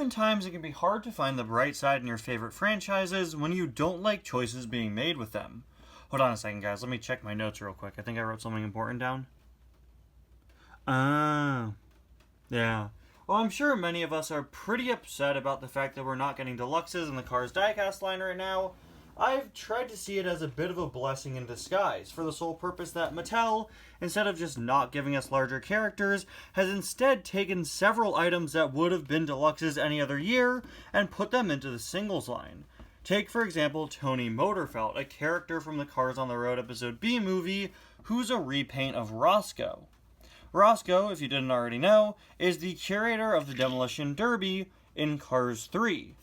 Oftentimes, it can be hard to find the bright side in your favorite franchises when you don't like choices being made with them. Hold on a second, guys. Let me check my notes real quick. I think I wrote something important down. Yeah. Well, I'm sure many of us are pretty upset about the fact that we're not getting deluxes in the Cars diecast line right now. I've tried to see it as a bit of a blessing in disguise, for the sole purpose that Mattel, instead of just not giving us larger characters, has instead taken several items that would have been deluxes any other year and put them into the singles line. Take, for example, Tony Motorfelt, a character from the Cars on the Road Episode B movie, who's a repaint of Roscoe. Roscoe, if you didn't already know, is the curator of the Demolition Derby in Cars 3.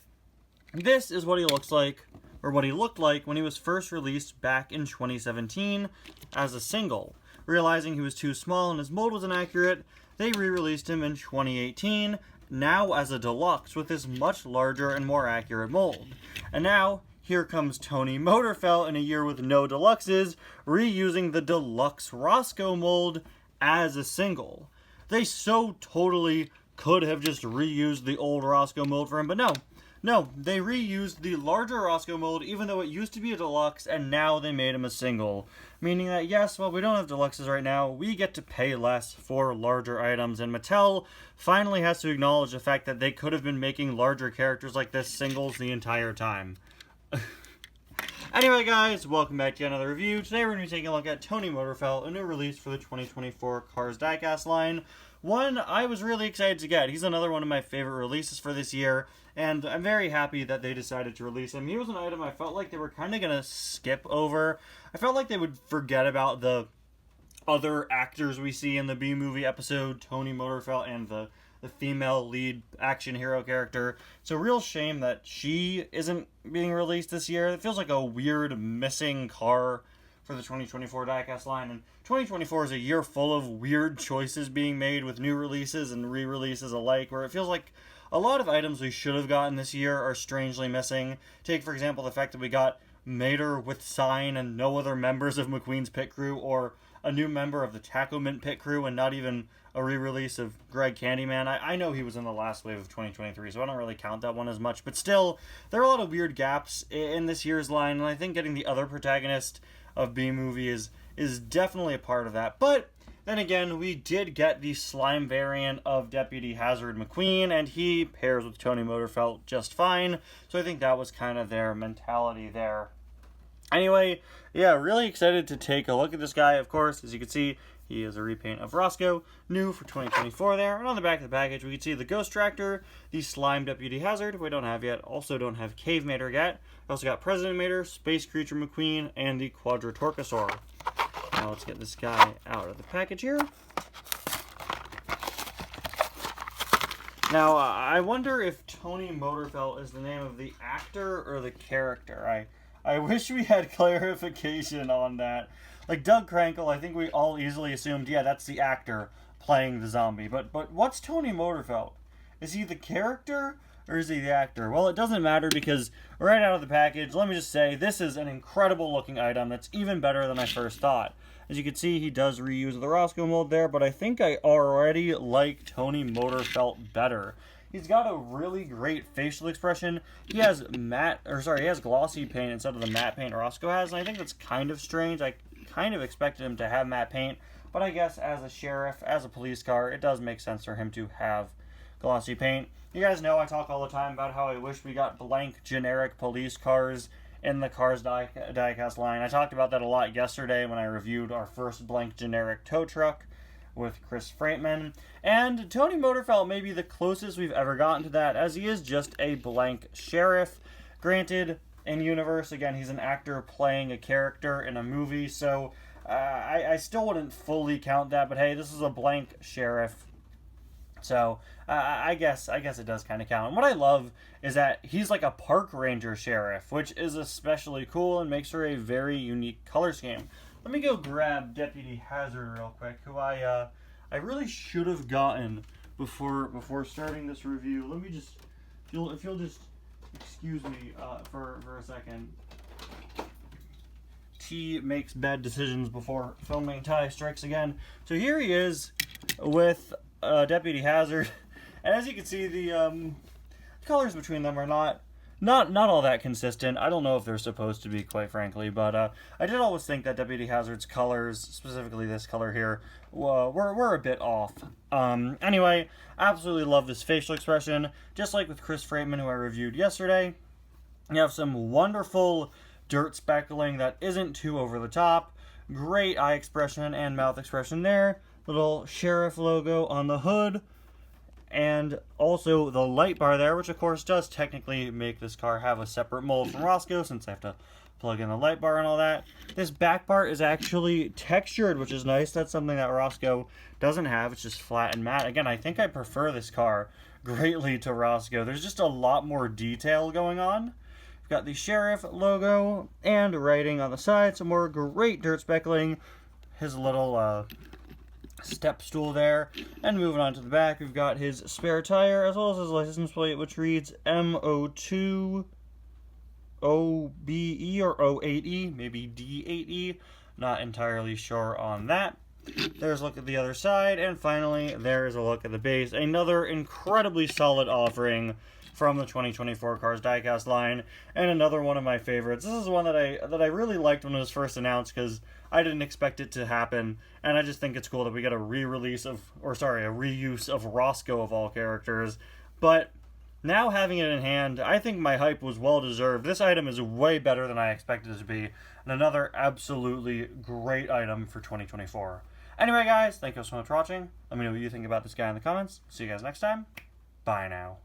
This is what he looks like, or what he looked like when he was first released back in 2017 as a single. Realizing he was too small and his mold was inaccurate, they re-released him in 2018, now as a deluxe with this much larger and more accurate mold. And now, here comes Tony Motorfelt in a year with no deluxes, reusing the deluxe Roscoe mold as a single. They so totally could have just reused the old Roscoe mold for him, but no, they reused the larger Roscoe mold even though it used to be a deluxe, and now they made him a single. Meaning that yes, while we don't have deluxes right now, we get to pay less for larger items, and Mattel finally has to acknowledge the fact that they could have been making larger characters like this singles the entire time. Anyway guys, welcome back to another review. Today we're going to be taking a look at Tony Motorfelt, a new release for the 2024 Cars diecast line. One I was really excited to get. He's another one of my favorite releases for this year, and I'm very happy that they decided to release him. He was an item I felt like they were kind of going to skip over. I felt like they would forget about the other actors we see in the B-movie episode, Tony Motorfelt and the female lead action hero character. It's a real shame that she isn't being released this year. It feels like a weird missing car for the 2024 diecast line, and 2024 is a year full of weird choices being made with new releases and re-releases alike, where it feels like a lot of items we should have gotten this year are strangely missing. Take, for example, the fact that we got Mater with sign and no other members of McQueen's pit crew, or a new member of the Taco Mint pit crew, and not even a re-release of Greg Candyman. I know he was in the last wave of 2023, so I don't really count that one as much, but still, there are a lot of weird gaps in this year's line, and I think getting the other protagonist of B-movie is definitely a part of that. But then again, we did get the slime variant of Deputy Hazard McQueen, and he pairs with Tony Motorfelt just fine, so I think that was kind of their mentality there. Anyway, yeah, really excited to take a look at this guy. Of course, as you can see, he is a repaint of Roscoe, new for 2024 there. And on the back of the package, we can see the Ghost Tractor, the Slime Deputy Hazard, we don't have yet. Also don't have Cave Mater yet. We also got President Mater, Space Creature McQueen, and the Quadratorkosaur. Now let's get this guy out of the package here. Now, I wonder if Tony Motorfelt is the name of the actor or the character. I wish we had clarification on that. Like Doug Crankle, I think we all easily assumed, yeah, that's the actor playing the zombie. But what's Tony Motorfelt? Is he the character or is he the actor? Well, it doesn't matter because right out of the package, let me just say, this is an incredible looking item that's even better than I first thought. As you can see, he does reuse the Roscoe mold there, but I think I already like Tony Motorfelt better. He's got a really great facial expression. He has glossy paint instead of the matte paint Roscoe has, and I think that's kind of strange. I kind of expected him to have matte paint, but I guess as a sheriff, as a police car, it does make sense for him to have glossy paint. You guys know I talk all the time about how I wish we got blank generic police cars in the Cars diecast line. I talked about that a lot yesterday when I reviewed our first blank generic tow truck with Chris Freightman, and Tony Motorfelt may be the closest we've ever gotten to that, as he is just a blank sheriff. Granted, in universe, again, he's an actor playing a character in a movie, so I still wouldn't fully count that, but hey, this is a blank sheriff, so I guess it does kind of count. And what I love is that he's like a park ranger sheriff, which is especially cool and makes her a very unique color scheme. Let me go grab Deputy Hazard real quick, who I really should have gotten before starting this review. Let me just, if you'll just excuse me for a second. T makes bad decisions before filming. Ty strikes again. So here he is with Deputy Hazard, and as you can see, the colors between them are not all that consistent. I don't know if they're supposed to be, quite frankly, but I did always think that Deputy Hazard's colors, specifically this color here, were a bit off. Anyway, absolutely love this facial expression. Just like with Chris Freightman, who I reviewed yesterday, you have some wonderful dirt speckling that isn't too over the top. Great eye expression and mouth expression there. Little sheriff logo on the hood. And also the light bar there, which of course does technically make this car have a separate mold from Roscoe, since I have to plug in the light bar and all that. This back part is actually textured, which is nice. That's something that Roscoe doesn't have. It's just flat and matte. Again, I think I prefer this car greatly to Roscoe. There's just a lot more detail going on. We've got the Sheriff logo and writing on the side. Some more great dirt speckling. His little step stool there. And moving on to the back, we've got his spare tire as well as his license plate, which reads MO2 OBE or O8E, maybe D8E. Not entirely sure on that. There's a look at the other side, and finally there's a look at the base. Another incredibly solid offering from the 2024 Cars Diecast line, and another one of my favorites. This is one that I really liked when it was first announced, because I didn't expect it to happen, and I just think it's cool that we get a reuse of Roscoe of all characters. But now having it in hand, I think my hype was well deserved. This item is way better than I expected it to be, and another absolutely great item for 2024. Anyway, guys, thank you so much for watching. Let me know what you think about this guy in the comments. See you guys next time. Bye now.